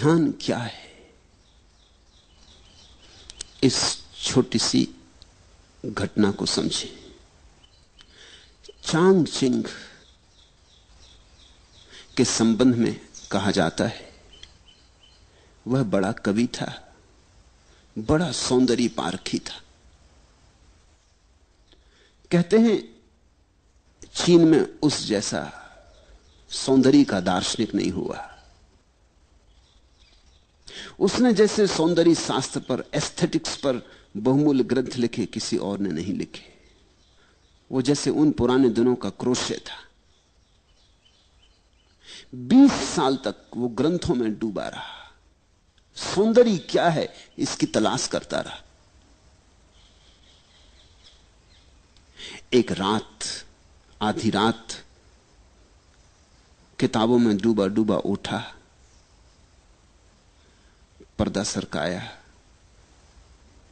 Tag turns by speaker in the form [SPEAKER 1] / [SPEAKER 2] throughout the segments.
[SPEAKER 1] ध्यान क्या है, इस छोटी सी घटना को समझें। चांग चिंग के संबंध में कहा जाता है वह बड़ा कवि था, बड़ा सौंदर्य पारखी था। कहते हैं चीन में उस जैसा सौंदर्य का दार्शनिक नहीं हुआ। उसने जैसे सौंदर्य शास्त्र पर, एस्थेटिक्स पर बहुमूल्य ग्रंथ लिखे किसी और ने नहीं लिखे। वो जैसे उन पुराने दिनों का क्रोशे था। 20 साल तक वो ग्रंथों में डूबा रहा, सौंदर्य क्या है इसकी तलाश करता रहा। एक रात, आधी रात, किताबों में डूबा डूबा उठा, पर्दा सरकाया,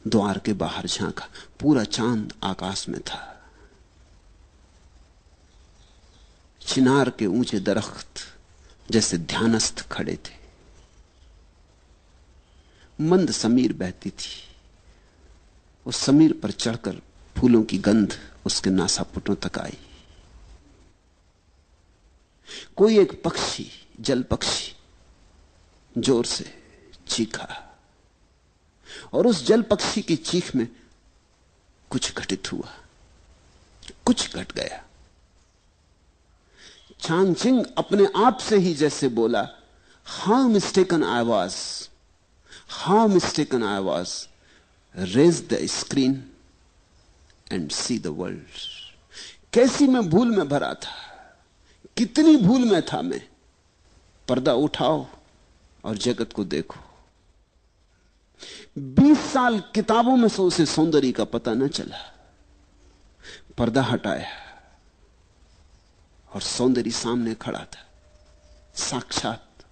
[SPEAKER 1] द्वार के बाहर झांका, पूरा चांद आकाश में था। चिनार के ऊंचे दरख्त जैसे ध्यानस्थ खड़े थे। मंद समीर बहती थी। उस समीर पर चढ़कर फूलों की गंध उसके नासापुटों तक आई। कोई एक पक्षी, जल पक्षी, जोर से चीखा और उस जल पक्षी की चीख में कुछ घटित हुआ, कुछ घट गया। चांग चिंग अपने आप से ही जैसे बोला, how mistaken I was, how mistaken I was, raise the screen and see the world. कैसी मैं भूल में भरा था, कितनी भूल में था मैं। पर्दा उठाओ और जगत को देखो। 20 साल किताबों में से उसे सौंदर्य का पता न चला। पर्दा हटाया और सौंदर्य सामने खड़ा था, साक्षात।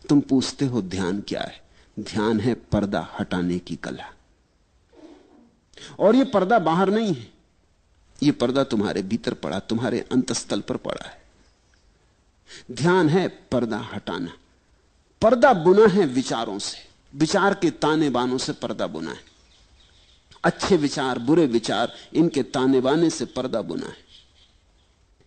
[SPEAKER 1] तुम पूछते हो ध्यान क्या है? ध्यान है पर्दा हटाने की कला। और यह पर्दा बाहर नहीं है, यह पर्दा तुम्हारे भीतर पड़ा, तुम्हारे अंतस्थल पर पड़ा है। ध्यान है पर्दा हटाना। पर्दा बुना है विचारों से, विचार के ताने बानों से पर्दा बुना है। अच्छे विचार, बुरे विचार, इनके ताने बाने से पर्दा बुना है।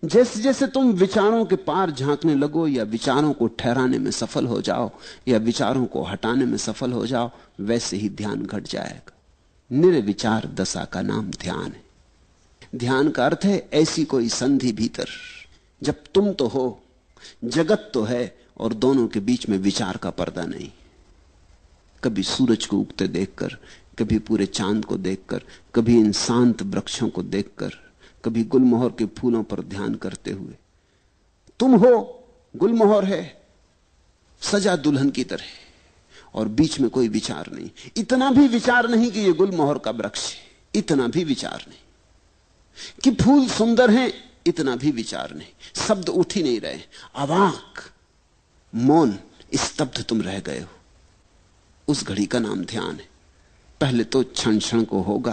[SPEAKER 1] जैसे जैसे तुम विचारों के पार झांकने लगो, या विचारों को ठहराने में सफल हो जाओ, या विचारों को हटाने में सफल हो जाओ, वैसे ही ध्यान घट जाएगा। निर्विचार दशा का नाम ध्यान है। ध्यान का अर्थ है ऐसी कोई संधि भीतर जब तुम तो हो, जगत तो है, और दोनों के बीच में विचार का पर्दा नहीं। कभी सूरज को उगते देखकर, कभी पूरे चांद को देखकर, कभी इन शांत वृक्षों को देखकर, कभी गुलमोहर के फूलों पर ध्यान करते हुए। तुम हो, गुलमोहर है, सजा दुल्हन की तरह, और बीच में कोई विचार नहीं। इतना भी विचार नहीं कि यह गुलमोहर का वृक्ष है, इतना भी विचार नहीं कि फूल सुंदर हैं, इतना भी विचार नहीं। शब्द उठ ही नहीं रहे, अवाक, मौन, स्तब्ध तुम रह गए हो। उस घड़ी का नाम ध्यान है। पहले तो क्षण क्षण को होगा,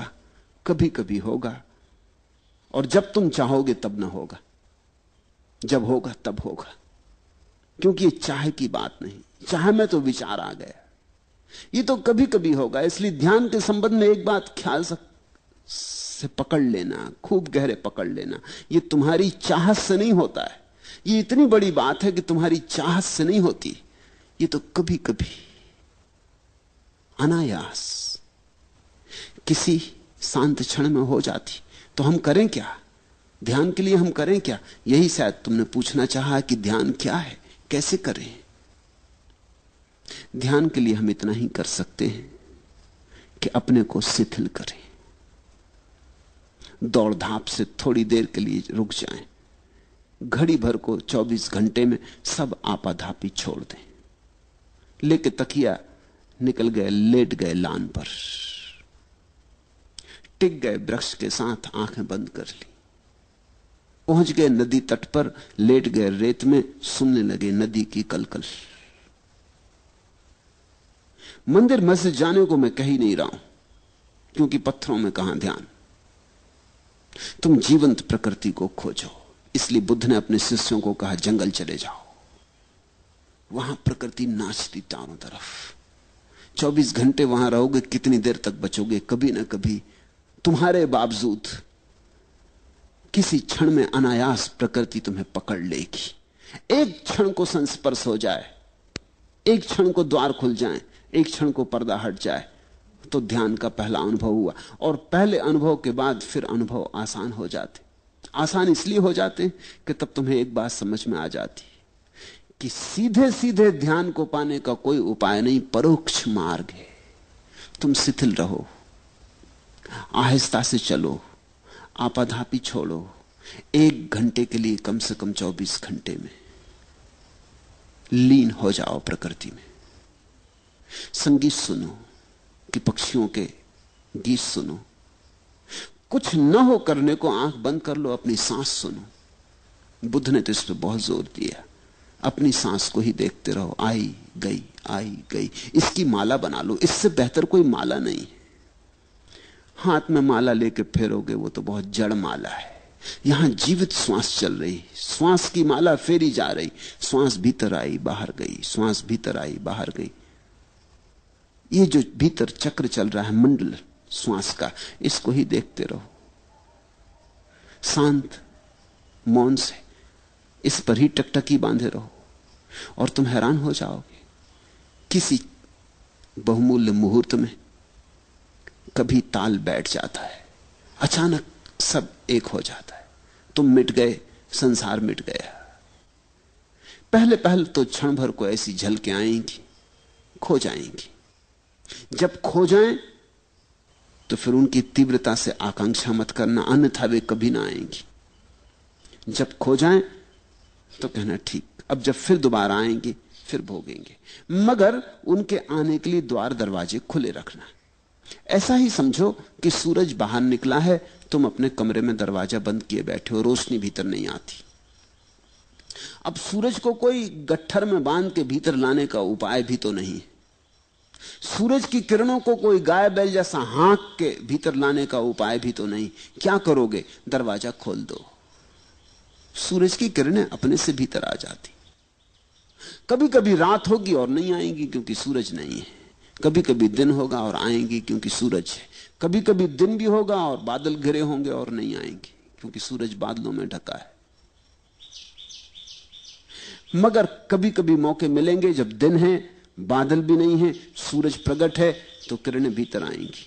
[SPEAKER 1] कभी कभी होगा, और जब तुम चाहोगे तब ना होगा, जब होगा तब होगा। क्योंकि ये चाह की बात नहीं, चाह में तो विचार आ गया। ये तो कभी कभी होगा। इसलिए ध्यान के संबंध में एक बात ख्याल से पकड़ लेना, खूब गहरे पकड़ लेना, ये तुम्हारी चाहत से नहीं होता है। ये इतनी बड़ी बात है कि तुम्हारी चाहत से नहीं होती, ये तो कभी कभी अनायास किसी शांत क्षण में हो जाती। तो हम करें क्या? ध्यान के लिए हम करें क्या? यही शायद तुमने पूछना चाहा कि ध्यान क्या है, कैसे करें। ध्यान के लिए हम इतना ही कर सकते हैं कि अपने को शिथिल करें, दौड़ धाप से थोड़ी देर के लिए रुक जाएं, घड़ी भर को 24 घंटे में सब आपाधापी छोड़ दें। लेके तकिया निकल गए, लेट गए लान पर, टिक गए वृक्ष के साथ, आंखें बंद कर ली, पहुंच गए नदी तट पर, लेट गए रेत में, सुनने लगे नदी की कलकल। मंदिर मस्जिद जाने को मैं कह ही नहीं रहा हूं, क्योंकि पत्थरों में कहां ध्यान। तुम जीवंत प्रकृति को खोजो। इसलिए बुद्ध ने अपने शिष्यों को कहा, जंगल चले जाओ, वहां प्रकृति नाचती चारों तरफ। 24 घंटे वहां रहोगे, कितनी देर तक बचोगे? कभी ना कभी तुम्हारे बावजूद किसी क्षण में अनायास प्रकृति तुम्हें पकड़ लेगी। एक क्षण को संस्पर्श हो जाए, एक क्षण को द्वार खुल जाए, एक क्षण को पर्दा हट जाए, तो ध्यान का पहला अनुभव हुआ। और पहले अनुभव के बाद फिर अनुभव आसान हो जाते। आसान इसलिए हो जाते कि तब तुम्हें एक बात समझ में आ जाती कि सीधे सीधे ध्यान को पाने का कोई उपाय नहीं, परोक्ष मार्ग है। तुम शिथिल रहो, आहिस्ता से चलो, आपाधापी छोड़ो। 1 घंटे के लिए कम से कम 24 घंटे में लीन हो जाओ प्रकृति में। संगीत सुनो कि पक्षियों के गीत सुनो। कुछ न हो करने को आंख बंद कर लो, अपनी सांस सुनो। बुद्ध ने तो इस पर बहुत जोर दिया, अपनी सांस को ही देखते रहो, आई गई आई गई। इसकी माला बना लो, इससे बेहतर कोई माला नहीं। हाथ में माला लेके फेरोगे वो तो बहुत जड़ माला है। यहां जीवित श्वास चल रही, श्वास की माला फेरी जा रही। श्वास भीतर आई बाहर गई, श्वास भीतर आई बाहर गई। ये जो भीतर चक्र चल रहा है मंडल श्वास का, इसको ही देखते रहो शांत मौन से। इस पर ही टकटकी बांधे रहो और तुम हैरान हो जाओगे। किसी बहुमूल्य मुहूर्त में कभी ताल बैठ जाता है, अचानक सब एक हो जाता है। तुम मिट गए, संसार मिट गया। पहले पहले तो क्षण भर को ऐसी झलकें आएंगी, खो जाएंगी। जब खो जाएं तो फिर उनकी तीव्रता से आकांक्षा मत करना, अन्यथा वे कभी ना आएंगी। जब खो जाएं तो कहना ठीक, अब जब फिर दोबारा आएंगी फिर भोगेंगे। मगर उनके आने के लिए द्वार दरवाजे खुले रखना। ऐसा ही समझो कि सूरज बाहर निकला है, तुम अपने कमरे में दरवाजा बंद किए बैठे हो, रोशनी भीतर नहीं आती। अब सूरज को कोई गट्ठर में बांध के भीतर लाने का उपाय भी तो नहीं। सूरज की किरणों को कोई गाय बैल जैसा हाँक के भीतर लाने का उपाय भी तो नहीं। क्या करोगे? दरवाजा खोल दो, सूरज की किरणें अपने से भीतर आ जाती। कभी कभी रात होगी और नहीं आएंगी क्योंकि सूरज नहीं है, कभी कभी दिन होगा और आएंगी क्योंकि सूरज है, कभी कभी दिन भी होगा और बादल घिरे होंगे और नहीं आएंगी क्योंकि सूरज बादलों में ढका है। मगर कभी कभी मौके मिलेंगे जब दिन है, बादल भी नहीं है, सूरज प्रकट है, तो किरणें भीतर आएंगी।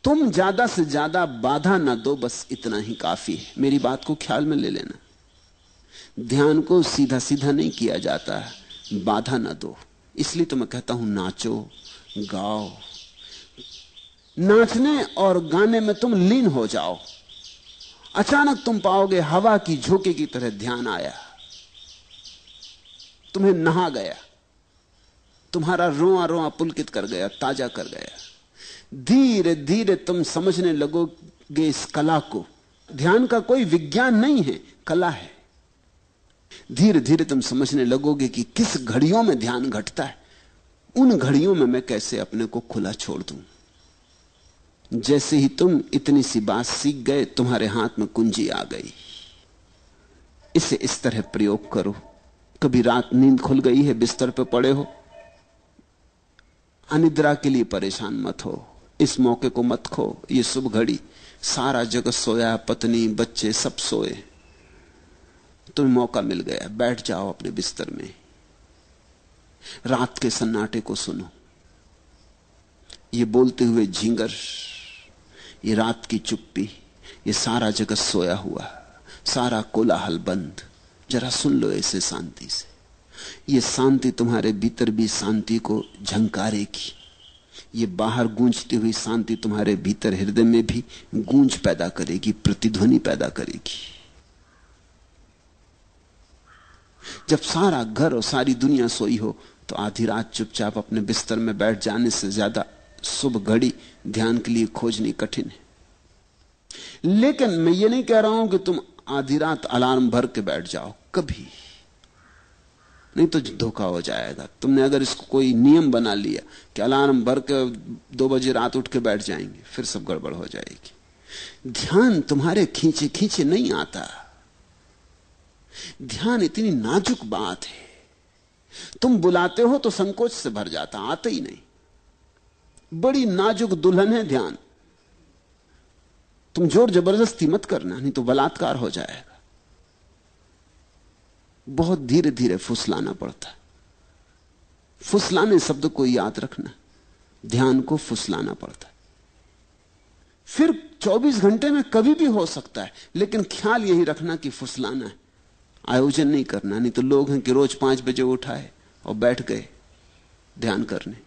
[SPEAKER 1] तुम ज्यादा से ज्यादा बाधा ना दो, बस इतना ही काफी है। मेरी बात को ख्याल में ले लेना। ध्यान को सीधा सीधा नहीं किया जाता, बाधा ना दो। इसलिए तो मैं कहता हूं नाचो गाओ। नाचने और गाने में तुम लीन हो जाओ। अचानक तुम पाओगे हवा की झोंके की तरह ध्यान आया, तुम्हें नहा गया, तुम्हारा रोआ रोआ पुलकित कर गया, ताजा कर गया। धीरे धीरे तुम समझने लगोगे इस कला को। ध्यान का कोई विज्ञान नहीं है, कला है। धीरे धीरे तुम समझने लगोगे कि किस घड़ियों में ध्यान घटता है। उन घड़ियों में मैं कैसे अपने को खुला छोड़ दूं। जैसे ही तुम इतनी सी बात सीख गए, तुम्हारे हाथ में कुंजी आ गई। इसे इस तरह प्रयोग करो। कभी रात नींद खुल गई है, बिस्तर पे पड़े हो, अनिद्रा के लिए परेशान मत हो, इस मौके को मत खो। ये शुभ घड़ी, सारा जगत सोया, पत्नी बच्चे सब सोए, तुम्हें मौका मिल गया, बैठ जाओ अपने बिस्तर में। रात के सन्नाटे को सुनो, ये बोलते हुए झींगर, ये रात की चुप्पी, ये सारा जगत सोया हुआ, सारा कोलाहल बंद। जरा सुन लो इसे शांति से। ये शांति तुम्हारे भीतर भी शांति को झंकारेगी। ये बाहर गूंजती हुई शांति तुम्हारे भीतर हृदय में भी गूंज पैदा करेगी, प्रतिध्वनि पैदा करेगी। जब सारा घर और सारी दुनिया सोई हो तो आधी रात चुपचाप अपने बिस्तर में बैठ जाने से ज्यादा शुभ घड़ी ध्यान के लिए खोजनी कठिन है। लेकिन मैं ये नहीं कह रहा हूं कि तुम आधी रात अलार्म भर के बैठ जाओ, कभी नहीं, तो धोखा हो जाएगा। तुमने अगर इसको कोई नियम बना लिया कि अलार्म भर के 2 बजे रात उठ के बैठ जाएंगे, फिर सब गड़बड़ हो जाएगी। ध्यान तुम्हारे खींचे खींचे नहीं आता। ध्यान इतनी नाजुक बात है तुम बुलाते हो तो संकोच से भर जाता, आते ही नहीं। बड़ी नाजुक दुल्हन है ध्यान। तुम जोर जबरदस्ती मत करना, नहीं तो बलात्कार हो जाएगा। बहुत धीरे धीरे फुसलाना पड़ता। फुसलाने शब्द को याद रखना, ध्यान को फुसलाना पड़ता। फिर 24 घंटे में कभी भी हो सकता है, लेकिन ख्याल यही रखना कि फुसलाना है, आयोजन नहीं करना। नहीं तो लोग हैं कि रोज 5 बजे उठाए और बैठ गए ध्यान करने,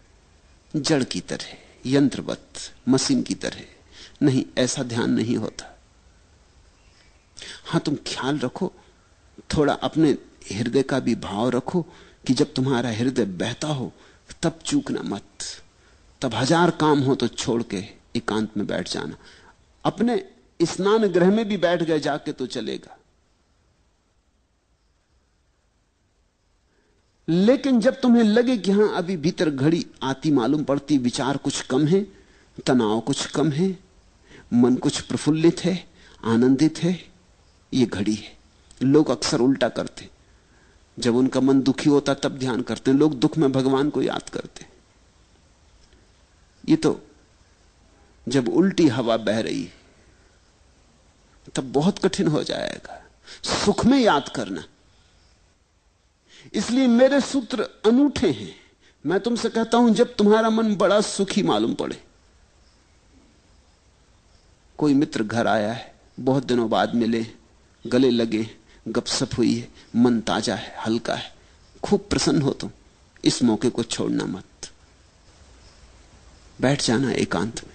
[SPEAKER 1] जड़ की तरह, यंत्रवत, मशीन की तरह। नहीं, ऐसा ध्यान नहीं होता। हां, तुम ख्याल रखो, थोड़ा अपने हृदय का भी भाव रखो कि जब तुम्हारा हृदय बहता हो तब चूकना मत। तब 1000 काम हो तो छोड़ के एकांत में बैठ जाना। अपने स्नान गृह में भी बैठ गए जाके तो चलेगा, लेकिन जब तुम्हें लगे कि हां अभी भीतर घड़ी आती मालूम पड़ती, विचार कुछ कम है, तनाव कुछ कम है, मन कुछ प्रफुल्लित है, आनंदित है, ये घड़ी है। लोग अक्सर उल्टा करते, जब उनका मन दुखी होता तब ध्यान करते हैं। लोग दुख में भगवान को याद करते। ये तो जब उल्टी हवा बह रही है तब बहुत कठिन हो जाएगा सुख में याद करना। इसलिए मेरे सूत्र अनूठे हैं। मैं तुमसे कहता हूं, जब तुम्हारा मन बड़ा सुखी मालूम पड़े, कोई मित्र घर आया है, बहुत दिनों बाद मिले, गले लगे, गपशप हुई है, मन ताजा है, हल्का है, खूब प्रसन्न हो तुम, इस मौके को छोड़ना मत। बैठ जाना एकांत में।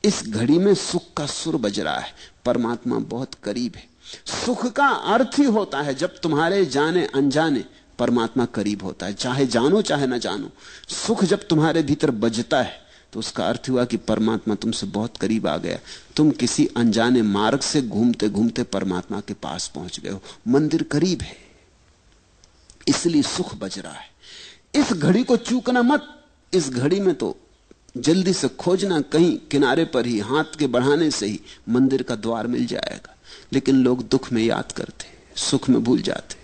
[SPEAKER 1] इस घड़ी में सुख का सुर बज रहा है, परमात्मा बहुत करीब है। सुख का अर्थ ही होता है जब तुम्हारे जाने अनजाने परमात्मा करीब होता है, चाहे जानो चाहे ना जानो। सुख जब तुम्हारे भीतर बजता है तो उसका अर्थ हुआ कि परमात्मा तुमसे बहुत करीब आ गया। तुम किसी अनजाने मार्ग से घूमते घूमते परमात्मा के पास पहुंच गए हो। मंदिर करीब है, इसलिए सुख बज रहा है। इस घड़ी को चूकना मत। इस घड़ी में तो जल्दी से खोजना, कहीं किनारे पर ही हाथ के बढ़ाने से ही मंदिर का द्वार मिल जाएगा। लेकिन लोग दुख में याद करते, सुख में भूल जाते।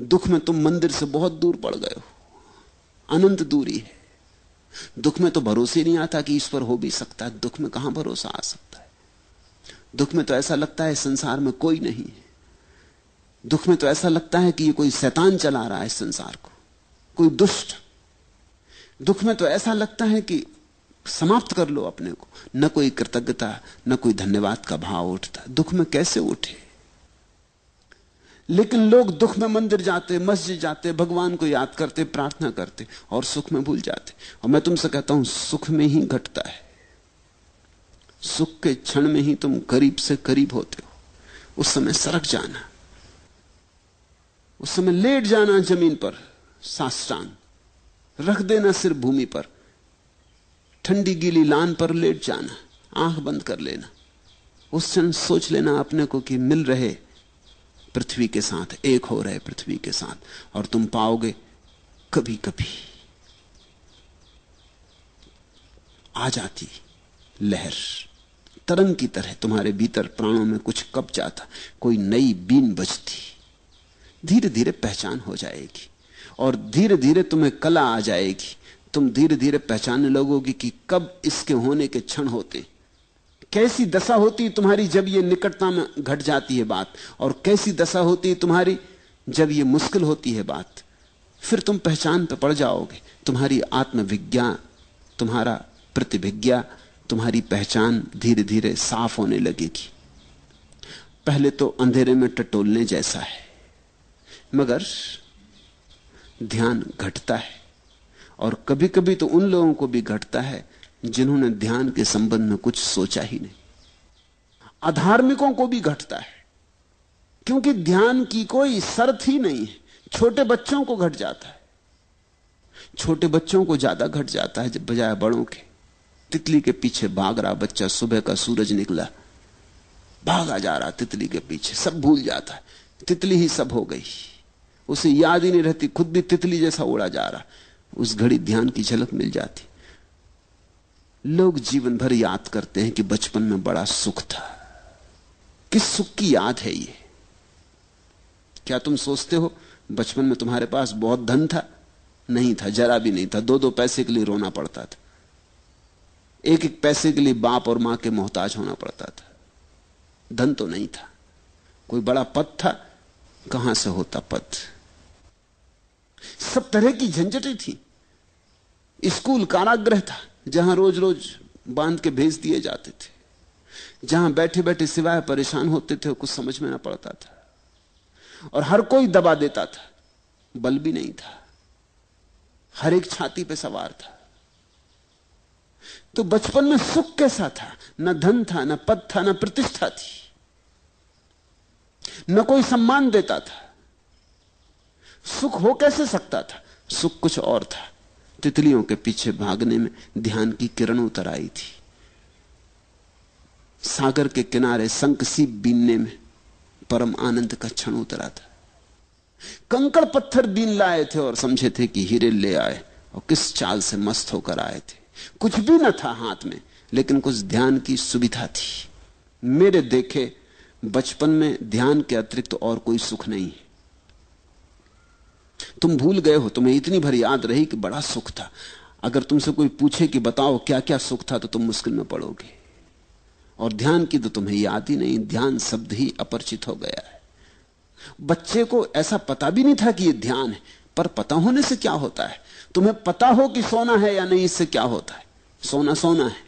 [SPEAKER 1] दुख में तुम मंदिर से बहुत दूर पड़ गए हो, अनंत दूरी है। दुख में तो भरोसे नहीं आता कि ईश्वर हो भी सकता है। दुख में कहां भरोसा आ सकता है? दुख में तो ऐसा लगता है संसार में कोई नहीं है। दुख में तो ऐसा लगता है कि ये कोई शैतान चला रहा है संसार को, कोई दुष्ट। दुख में तो ऐसा लगता है कि समाप्त कर लो अपने को। न कोई कृतज्ञता, न कोई धन्यवाद का भाव उठता। दुख में कैसे उठे? लेकिन लोग दुख में मंदिर जाते, मस्जिद जाते, भगवान को याद करते, प्रार्थना करते और सुख में भूल जाते। और मैं तुमसे कहता हूं, सुख में ही घटता है। सुख के क्षण में ही तुम करीब से करीब होते हो। उस समय सरक जाना, उस समय लेट जाना जमीन पर, साष्टांग रख देना सिर भूमि पर, ठंडी गीली लान पर लेट जाना, आंख बंद कर लेना। उस क्षण सोच लेना अपने को कि मिल रहे पृथ्वी के साथ, एक हो रहे पृथ्वी के साथ। और तुम पाओगे कभी कभी आ जाती लहर, तरंग की तरह तुम्हारे भीतर प्राणों में कुछ कब जाता, कोई नई बीन बजती। धीरे धीरे पहचान हो जाएगी और धीरे धीरे तुम्हें कला आ जाएगी। तुम धीरे धीरे पहचानने लगोगे कि कब इसके होने के क्षण होते, कैसी दशा होती तुम्हारी जब ये निकटता में घट जाती है बात, और कैसी दशा होती है तुम्हारी जब ये मुश्किल होती है बात। फिर तुम पहचान पे पड़ जाओगे। तुम्हारी आत्मविज्ञा, तुम्हारा प्रतिभिज्ञा, तुम्हारी पहचान धीरे धीरे साफ होने लगेगी। पहले तो अंधेरे में टटोलने जैसा है, मगर ध्यान घटता है। और कभी कभी तो उन लोगों को भी घटता है जिन्होंने ध्यान के संबंध में कुछ सोचा ही नहीं। अधार्मिकों को भी घटता है, क्योंकि ध्यान की कोई शर्त ही नहीं है। छोटे बच्चों को घट जाता है, छोटे बच्चों को ज्यादा घट जाता है जब बजाय बड़ों के। तितली के पीछे भाग रहा बच्चा, सुबह का सूरज निकला, भागा जा रहा तितली के पीछे, सब भूल जाता है, तितली ही सब हो गई, उसे याद ही नहीं रहती, खुद भी तितली जैसा उड़ा जा रहा। उस घड़ी ध्यान की झलक मिल जाती। लोग जीवन भर याद करते हैं कि बचपन में बड़ा सुख था। किस सुख की याद है ये? क्या तुम सोचते हो बचपन में तुम्हारे पास बहुत धन था? नहीं था, जरा भी नहीं था। 2-2 पैसे के लिए रोना पड़ता था, 1-1 पैसे के लिए बाप और मां के मोहताज होना पड़ता था। धन तो नहीं था। कोई बड़ा पद था? कहां से होता पद? सब तरह की झंझटें थी। स्कूल कारागृह था, जहां रोज रोज बांध के भेज दिए जाते थे, जहां बैठे बैठे सिवाय परेशान होते थे, कुछ समझ में ना पड़ता था, और हर कोई दबा देता था। बल भी नहीं था, हर एक छाती पे सवार था। तो बचपन में सुख कैसा था? न धन था, न पद था, न प्रतिष्ठा थी, न कोई सम्मान देता था। सुख हो कैसे सकता था? सुख कुछ और था। तितलियों के पीछे भागने में ध्यान की किरण उतर आई थी। सागर के किनारे शंखसीप बीनने में परम आनंद का क्षण उतरा था। कंकड़ पत्थर बीन लाए थे और समझे थे कि हीरे ले आए, और किस चाल से मस्त होकर आए थे। कुछ भी न था हाथ में, लेकिन कुछ ध्यान की सुविधा थी। मेरे देखे बचपन में ध्यान के अतिरिक्त तो और कोई सुख नहीं है। तुम भूल गए हो, तुम्हें इतनी भर याद रही कि बड़ा सुख था। अगर तुमसे कोई पूछे कि बताओ क्या क्या सुख था, तो तुम मुश्किल में पड़ोगे। और ध्यान की तो तुम्हें याद ही नहीं, ध्यान शब्द ही अपरिचित हो गया है। बच्चे को ऐसा पता भी नहीं था कि यह ध्यान है, पर पता होने से क्या होता है? तुम्हें पता हो कि सोना है या नहीं, इससे क्या होता है? सोना सोना है।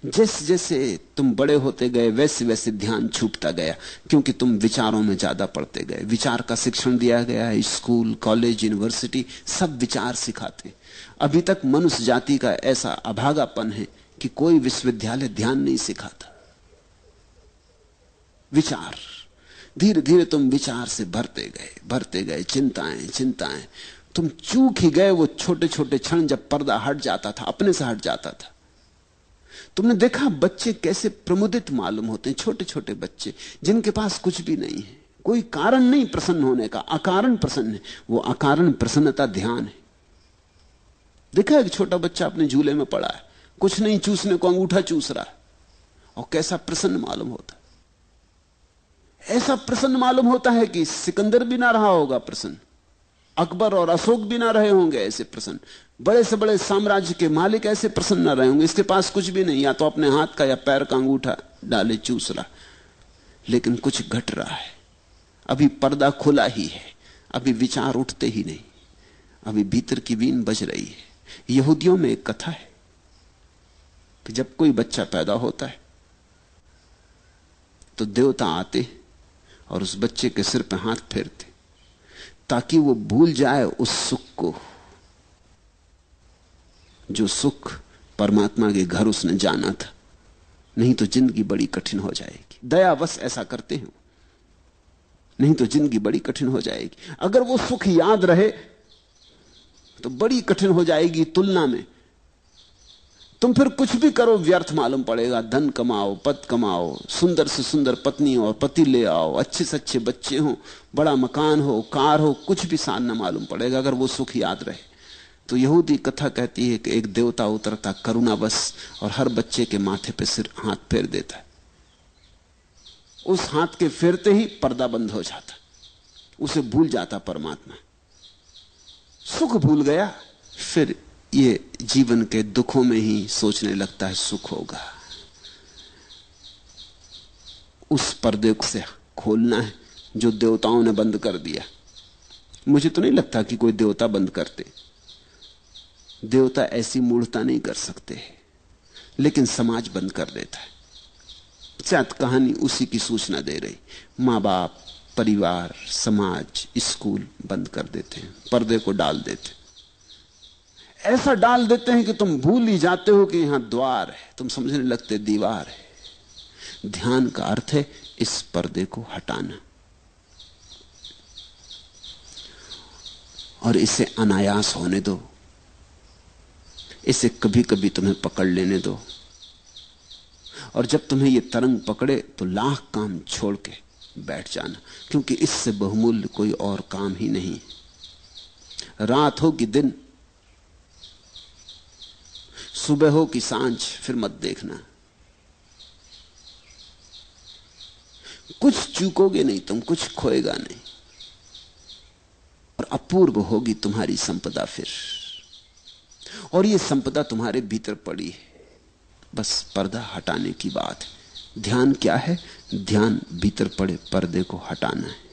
[SPEAKER 1] जैसे जैसे तुम बड़े होते गए, वैसे वैसे ध्यान छूटता गया, क्योंकि तुम विचारों में ज्यादा पढ़ते गए। विचार का शिक्षण दिया गया है, स्कूल, कॉलेज, यूनिवर्सिटी सब विचार सिखाते। अभी तक मनुष्य जाति का ऐसा अभागापन है कि कोई विश्वविद्यालय ध्यान नहीं सिखाता। विचार, धीरे धीरे तुम विचार से भरते गए, चिंताएं चिंताएं। तुम चूक ही गए वो छोटे छोटे क्षण जब पर्दा हट जाता था, अपने से हट जाता था। तुमने देखा बच्चे कैसे प्रमुदित मालूम होते हैं, छोटे छोटे बच्चे जिनके पास कुछ भी नहीं है, कोई कारण नहीं प्रसन्न होने का, अकारण प्रसन्न है। वो अकारण प्रसन्नता ध्यान है। देखा एक छोटा बच्चा अपने झूले में पड़ा है, कुछ नहीं चूसने को अंगूठा चूस रहा है, और कैसा प्रसन्न मालूम होता है। ऐसा प्रसन्न मालूम होता है कि सिकंदर भी ना रहा होगा प्रसन्न, अकबर और अशोक भी ना रहे होंगे ऐसे प्रसन्न, बड़े से बड़े साम्राज्य के मालिक ऐसे प्रसन्न ना रहे होंगे। इसके पास कुछ भी नहीं, या तो अपने हाथ का या पैर का अंगूठा डाले चूस रहा, लेकिन कुछ घट रहा है। अभी पर्दा खुला ही है, अभी विचार उठते ही नहीं, अभी भीतर की वीण बज रही है। यहूदियों में एक कथा है कि जब कोई बच्चा पैदा होता है तो देवता आते और उस बच्चे के सिर पे हाथ फेरते, ताकि वो भूल जाए उस सुख को, जो सुख परमात्मा के घर उसने जाना था। नहीं तो जिंदगी बड़ी कठिन हो जाएगी। दयावश ऐसा करते हैं, नहीं तो जिंदगी बड़ी कठिन हो जाएगी। अगर वो सुख याद रहे तो बड़ी कठिन हो जाएगी तुलना में। तुम फिर कुछ भी करो व्यर्थ मालूम पड़ेगा। धन कमाओ, पद कमाओ, सुंदर से सुंदर पत्नी और पति ले आओ, अच्छे से अच्छे बच्चे हो, बड़ा मकान हो, कार हो, कुछ भी सान न मालूम पड़ेगा अगर वो सुख याद रहे। तो यहूदी कथा कहती है कि एक देवता उतरता करुणावश और हर बच्चे के माथे पे सिर हाथ फेर देता है। उस हाथ के फेरते ही पर्दा बंद हो जाता, उसे भूल जाता परमात्मा, सुख भूल गया। फिर ये जीवन के दुखों में ही सोचने लगता है सुख होगा। उस पर्दे से खोलना है जो देवताओं ने बंद कर दिया। मुझे तो नहीं लगता कि कोई देवता बंद करते, देवता ऐसी मूढ़ता नहीं कर सकते, लेकिन समाज बंद कर देता है। शायद कहानी उसी की सूचना दे रही। मां बाप, परिवार, समाज, स्कूल बंद कर देते हैं, पर्दे को डाल देते, ऐसा डाल देते हैं कि तुम भूल ही जाते हो कि यहां द्वार है, तुम समझने लगते दीवार है। ध्यान का अर्थ है इस पर्दे को हटाना और इसे अनायास होने दो, इसे कभी कभी तुम्हें पकड़ लेने दो। और जब तुम्हें यह तरंग पकड़े तो लाख काम छोड़ के बैठ जाना, क्योंकि इससे बहुमूल्य कोई और काम ही नहीं। रात हो कि दिन, सुबह हो कि सांझ, फिर मत देखना। कुछ चूकोगे नहीं तुम, कुछ खोएगा नहीं। और अपूर्व होगी तुम्हारी संपदा फिर। और ये संपदा तुम्हारे भीतर पड़ी है, बस पर्दा हटाने की बात है। ध्यान क्या है? ध्यान भीतर पड़े पर्दे को हटाना है।